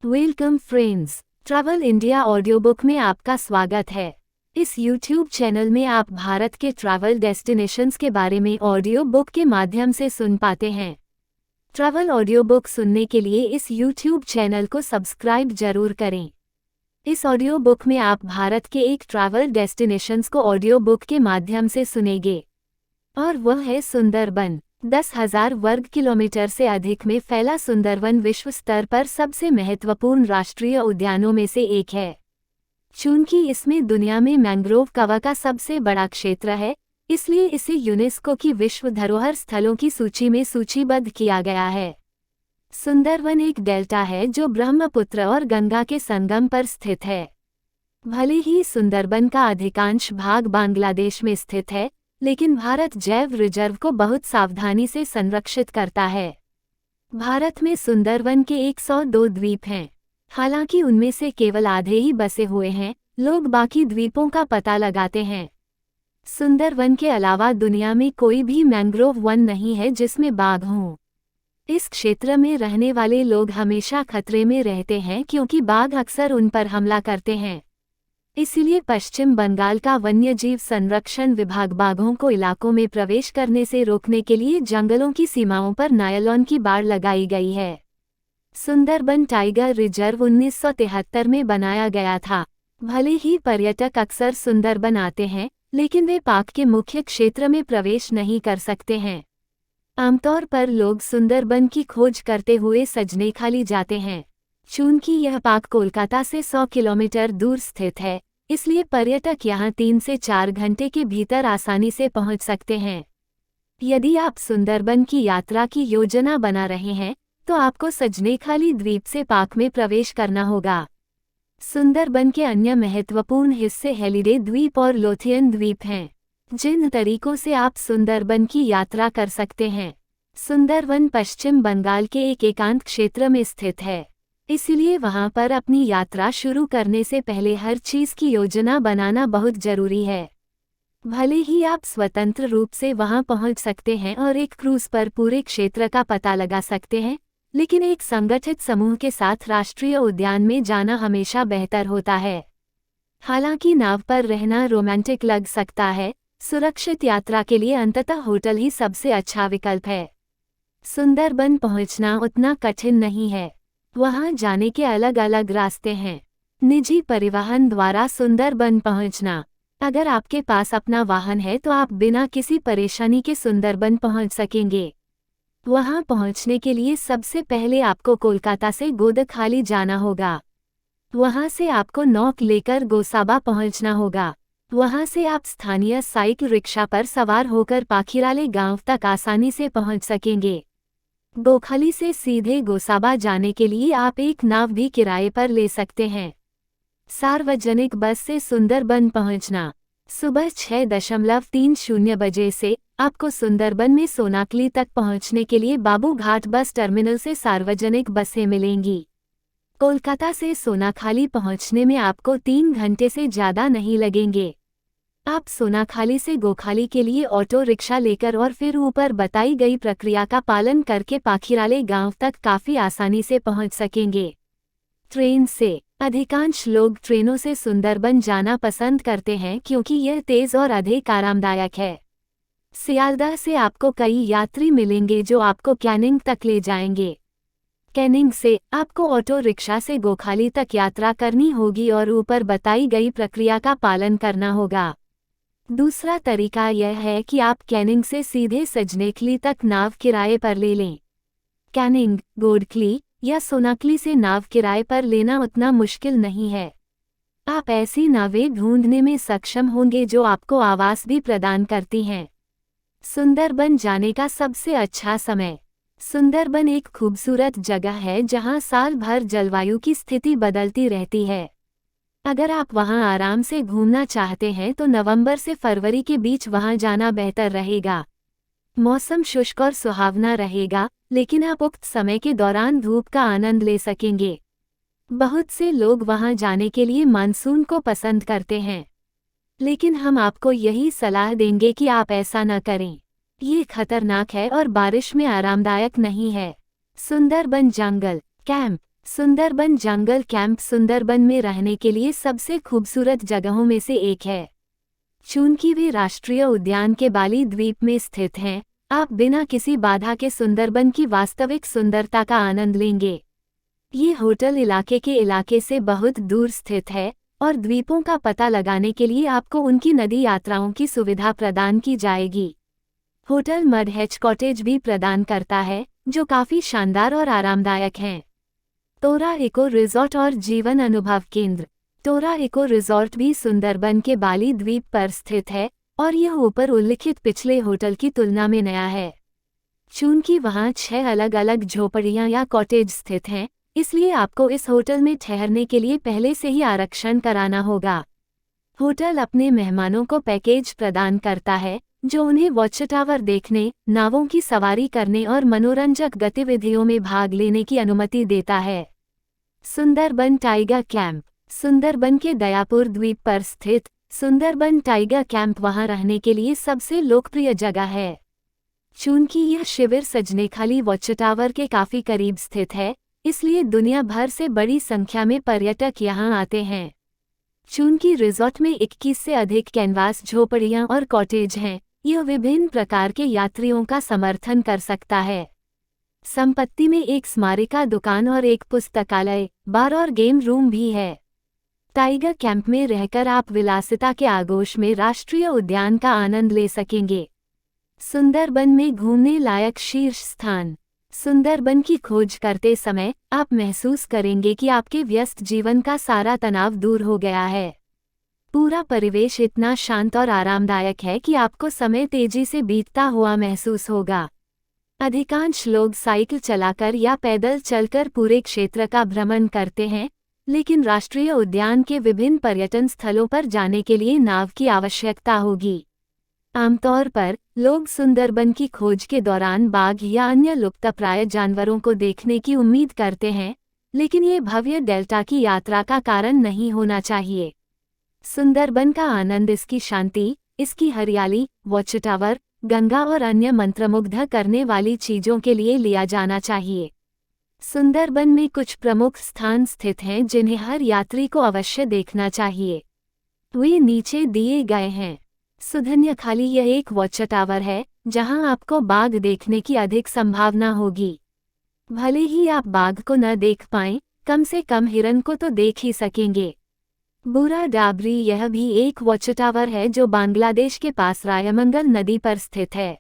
Welcome friends, travel India audio book में आपका स्वागत है। इस यूट्यूब चैनल में आप भारत के ट्रैवल डेस्टिनेशंस के बारे में ऑडियो बुक के माध्यम से सुन पाते हैं। ट्रैवल ऑडियो बुक सुनने के लिए इस यूट्यूब चैनल को सब्सक्राइब जरूर करें। इस ऑडियो बुक में आप भारत के एक ट्रैवल डेस्टिनेशंस को ऑडियो बुक के माध्यम से सुनेंगे, और वह है सुंदरबन। 10,000 वर्ग किलोमीटर से अधिक में फैला सुंदरबन विश्व स्तर पर सबसे महत्वपूर्ण राष्ट्रीय उद्यानों में से एक है। चूंकि इसमें दुनिया में मैंग्रोव कवा का सबसे बड़ा क्षेत्र है, इसलिए इसे यूनेस्को की विश्व धरोहर स्थलों की सूची में सूचीबद्ध किया गया है। सुंदरबन एक डेल्टा है जो ब्रह्मपुत्र और गंगा के संगम पर स्थित है। भले ही सुंदरबन का अधिकांश भाग बांग्लादेश में स्थित है, लेकिन भारत जैव रिजर्व को बहुत सावधानी से संरक्षित करता है। भारत में सुंदरबन के 102 द्वीप हैं। हालांकि उनमें से केवल आधे ही बसे हुए हैं, लोग बाकी द्वीपों का पता लगाते हैं। सुंदरबन के अलावा दुनिया में कोई भी मैंग्रोव वन नहीं है जिसमें बाघ हों। इस क्षेत्र में रहने वाले लोग हमेशा खतरे में रहते हैं क्योंकि बाघ अक्सर उन पर हमला करते हैं। इसीलिए पश्चिम बंगाल का वन्यजीव संरक्षण विभाग बाघों को इलाकों में प्रवेश करने से रोकने के लिए जंगलों की सीमाओं पर नायलॉन की बाड़ लगाई गई है। सुंदरबन टाइगर रिजर्व 1973 में बनाया गया था। भले ही पर्यटक अक्सर सुंदरबन आते हैं, लेकिन वे पार्क के मुख्य क्षेत्र में प्रवेश नहीं कर सकते हैं। आमतौर पर लोग सुंदरबन की खोज करते हुए सजनेखाली जाते हैं। चूंकि यह पार्क कोलकाता से 100 किलोमीटर दूर स्थित है, इसलिए पर्यटक यहां 3 से 4 घंटे के भीतर आसानी से पहुंच सकते हैं। यदि आप सुंदरबन की यात्रा की योजना बना रहे हैं, तो आपको सजनेखाली द्वीप से पार्क में प्रवेश करना होगा। सुंदरबन के अन्य महत्वपूर्ण हिस्से हेलिडे द्वीप और लोथियन द्वीप हैं, जिन तरीकों से आप सुंदरबन की यात्रा कर सकते हैं। सुंदरबन पश्चिम बंगाल के एक एकांत क्षेत्र में स्थित है, इसलिए वहां पर अपनी यात्रा शुरू करने से पहले हर चीज की योजना बनाना बहुत जरूरी है। भले ही आप स्वतंत्र रूप से वहां पहुंच सकते हैं और एक क्रूज पर पूरे क्षेत्र का पता लगा सकते हैं, लेकिन एक संगठित समूह के साथ राष्ट्रीय उद्यान में जाना हमेशा बेहतर होता है। हालांकि नाव पर रहना रोमांटिक लग सकता है, सुरक्षित यात्रा के लिए अंततः होटल ही सबसे अच्छा विकल्प है। सुंदरबन पहुंचना उतना कठिन नहीं है। वहां जाने के अलग अलग रास्ते हैं। निजी परिवहन द्वारा सुंदरबन पहुंचना। अगर आपके पास अपना वाहन है तो आप बिना किसी परेशानी के सुंदरबन पहुंच सकेंगे। वहां पहुंचने के लिए सबसे पहले आपको कोलकाता से गोदखाली जाना होगा। वहां से आपको नौक लेकर गोसाबा पहुंचना होगा। वहां से आप स्थानीय साइकिल रिक्शा पर सवार होकर पाखिराले गांव तक आसानी से पहुंच सकेंगे। गोखली से सीधे गोसाबा जाने के लिए आप एक नाव भी किराए पर ले सकते हैं। सार्वजनिक बस से सुंदरबन पहुंचना। सुबह 6:30 बजे से आपको सुंदरबन में सोनाकली तक पहुंचने के लिए बाबू घाट बस टर्मिनल से सार्वजनिक बसें मिलेंगी। कोलकाता से सोनाखाली पहुंचने में आपको 3 घंटे से ज़्यादा नहीं लगेंगे। आप सोनाखाली से गोखाली के लिए ऑटो रिक्शा लेकर और फिर ऊपर बताई गई प्रक्रिया का पालन करके पाखिराले गांव तक काफ़ी आसानी से पहुंच सकेंगे। ट्रेन से। अधिकांश लोग ट्रेनों से सुंदरबन जाना पसंद करते हैं क्योंकि यह तेज़ और अधिक आरामदायक है। सियालदह से आपको कई यात्री मिलेंगे जो आपको कैनिंग तक ले जाएंगे। कैनिंग से आपको ऑटो रिक्शा से गोखाली तक यात्रा करनी होगी और ऊपर बताई गई प्रक्रिया का पालन करना होगा। दूसरा तरीका यह है कि आप कैनिंग से सीधे सजनेखली तक नाव किराए पर ले लें। कैनिंग, गोडखली या सोनाकली से नाव किराए पर लेना उतना मुश्किल नहीं है। आप ऐसी नावें ढूंढने में सक्षम होंगे जो आपको आवास भी प्रदान करती हैं। सुंदरबन जाने का सबसे अच्छा समय। सुंदरबन एक खूबसूरत जगह है जहां साल भर जलवायु की स्थिति बदलती रहती है। अगर आप वहां आराम से घूमना चाहते हैं तो नवंबर से फरवरी के बीच वहां जाना बेहतर रहेगा। मौसम शुष्क और सुहावना रहेगा, लेकिन आप उक्त समय के दौरान धूप का आनंद ले सकेंगे। बहुत से लोग वहां जाने के लिए मानसून को पसंद करते हैं, लेकिन हम आपको यही सलाह देंगे कि आप ऐसा न करें। ये खतरनाक है और बारिश में आरामदायक नहीं है। सुंदरबन जंगल कैंप। सुंदरबन जंगल कैंप सुंदरबन में रहने के लिए सबसे खूबसूरत जगहों में से एक है। चूंकि वे राष्ट्रीय उद्यान के बाली द्वीप में स्थित हैं, आप बिना किसी बाधा के सुंदरबन की वास्तविक सुंदरता का आनंद लेंगे। ये होटल इलाके के इलाके से बहुत दूर स्थित है और द्वीपों का पता लगाने के लिए आपको उनकी नदी यात्राओं की सुविधा प्रदान की जाएगी। होटल मड हैच कॉटेज भी प्रदान करता है, जो काफी शानदार और आरामदायक हैं। तोरा इको रिजॉर्ट और जीवन अनुभव केंद्र। तोरा इको रिजॉर्ट भी सुंदरबन के बाली द्वीप पर स्थित है और यह ऊपर उल्लिखित पिछले होटल की तुलना में नया है। चूंकि वहां 6 अलग अलग झोपड़ियां या कॉटेज स्थित हैं, इसलिए आपको इस होटल में ठहरने के लिए पहले से ही आरक्षण कराना होगा। होटल अपने मेहमानों को पैकेज प्रदान करता है, जो उन्हें वॉच टावर देखने, नावों की सवारी करने और मनोरंजक गतिविधियों में भाग लेने की अनुमति देता है। Sundarban tiger camp. सुंदरबन के दयापुर द्वीप पर स्थित सुंदरबन टाइगर कैंप वहां रहने के लिए सबसे लोकप्रिय जगह है। चूंकि यह शिविर सजनेखाली वॉच टावर के काफी करीब स्थित है, इसलिए दुनिया भर से बड़ी संख्या में पर्यटक यहां आते हैं। चूंकि रिजॉर्ट में 21 से अधिक कैनवास झोपड़ियां और कॉटेज हैं, यह विभिन्न प्रकार के यात्रियों का समर्थन कर सकता है। संपत्ति में एक स्मारिका दुकान और एक पुस्तकालय, बार और गेम रूम भी है। टाइगर कैंप में रहकर आप विलासिता के आगोश में राष्ट्रीय उद्यान का आनंद ले सकेंगे। सुंदरबन में घूमने लायक शीर्ष स्थान। सुंदरबन की खोज करते समय आप महसूस करेंगे कि आपके व्यस्त जीवन का सारा तनाव दूर हो गया है। पूरा परिवेश इतना शांत और आरामदायक है कि आपको समय तेजी से बीतता हुआ महसूस होगा। अधिकांश लोग साइकिल चलाकर या पैदल चलकर पूरे क्षेत्र का भ्रमण करते हैं, लेकिन राष्ट्रीय उद्यान के विभिन्न पर्यटन स्थलों पर जाने के लिए नाव की आवश्यकता होगी। आमतौर पर लोग सुंदरबन की खोज के दौरान बाघ या अन्य लुप्तप्राय जानवरों को देखने की उम्मीद करते हैं, लेकिन ये भव्य डेल्टा की यात्रा का कारण नहीं होना चाहिए। सुंदरबन का आनंद इसकी शांति, इसकी हरियाली, वॉच टावर, गंगा और अन्य मंत्रमुग्ध करने वाली चीजों के लिए लिया जाना चाहिए। सुंदरबन में कुछ प्रमुख स्थान स्थित हैं जिन्हें हर यात्री को अवश्य देखना चाहिए। वे नीचे दिए गए हैं। सुधन्यखाली यह एक वॉच टावर है, जहां आपको बाघ देखने की अधिक संभावना होगी। भले ही आप बाघ को न देख पाएं, कम से कम हिरन को तो देख ही सकेंगे। बुरा डाबरी यह भी एक वॉच टावर है जो बांग्लादेश के पास रायमंगल नदी पर स्थित है।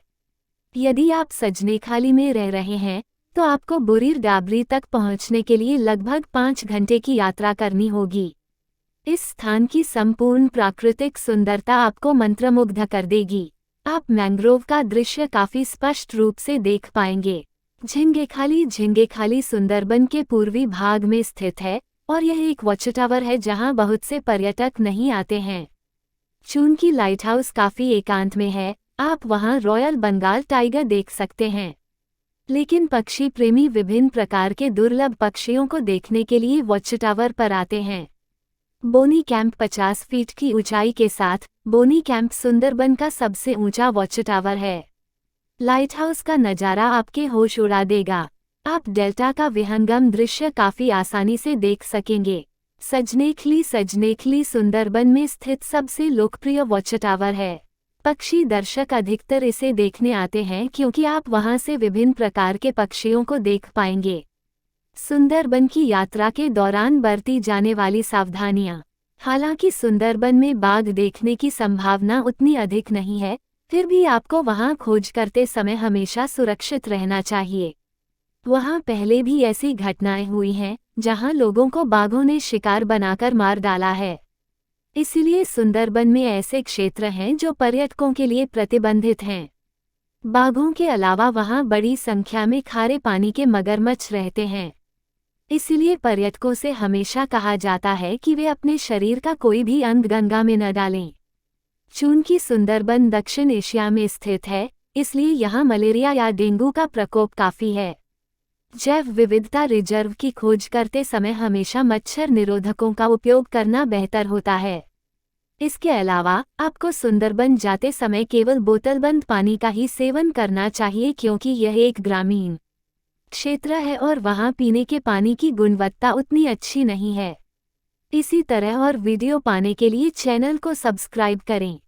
यदि आप सजनेखाली में रह रहे हैं, तो आपको बुरीर डाबरी तक पहुंचने के लिए लगभग 5 घंटे की यात्रा करनी होगी। इस स्थान की संपूर्ण प्राकृतिक सुंदरता आपको मंत्रमुग्ध कर देगी। आप मैंग्रोव का दृश्य काफी स्पष्ट रूप से देख पाएंगे। झिंगेखाली सुंदरबन के पूर्वी भाग में स्थित है और यह एक वॉच टावर है जहां बहुत से पर्यटक नहीं आते हैं। चूंकि लाइट हाउस काफी एकांत में है, आप वहां रॉयल बंगाल टाइगर देख सकते हैं। लेकिन पक्षी प्रेमी विभिन्न प्रकार के दुर्लभ पक्षियों को देखने के लिए वॉच टावर पर आते हैं। बोनी कैंप 50 फीट की ऊंचाई के साथ बोनी कैंप सुंदरबन का सबसे ऊंचा वॉच टावर है। लाइट हाउस का नज़ारा आपके होश उड़ा देगा। आप डेल्टा का विहंगम दृश्य काफी आसानी से देख सकेंगे। सजनेखली सुंदरबन में स्थित सबसे लोकप्रिय वॉच टावर है। पक्षी दर्शक अधिकतर इसे देखने आते हैं क्योंकि आप वहां से विभिन्न प्रकार के पक्षियों को देख पाएंगे। सुंदरबन की यात्रा के दौरान बरती जाने वाली सावधानियां। हालांकि सुंदरबन में बाघ देखने की संभावना उतनी अधिक नहीं है, फिर भी आपको वहां खोज करते समय हमेशा सुरक्षित रहना चाहिए। वहां पहले भी ऐसी घटनाएं हुई हैं जहां लोगों को बाघों ने शिकार बनाकर मार डाला है। इसलिए सुंदरबन में ऐसे क्षेत्र हैं जो पर्यटकों के लिए प्रतिबंधित हैं। बाघों के अलावा वहां बड़ी संख्या में खारे पानी के मगरमच्छ रहते हैं। इसलिए पर्यटकों से हमेशा कहा जाता है कि वे अपने शरीर का कोई भी अंग गंगा में न डालें। चूंकि सुंदरबन दक्षिण एशिया में स्थित है, इसलिए यहाँ मलेरिया या डेंगू का प्रकोप काफी है। जैव विविधता रिजर्व की खोज करते समय हमेशा मच्छर निरोधकों का उपयोग करना बेहतर होता है। इसके अलावा आपको सुंदरबन जाते समय केवल बोतलबंद पानी का ही सेवन करना चाहिए क्योंकि यह एक ग्रामीण क्षेत्र है और वहाँ पीने के पानी की गुणवत्ता उतनी अच्छी नहीं है। इसी तरह और वीडियो पाने के लिए चैनल को सब्सक्राइब करें।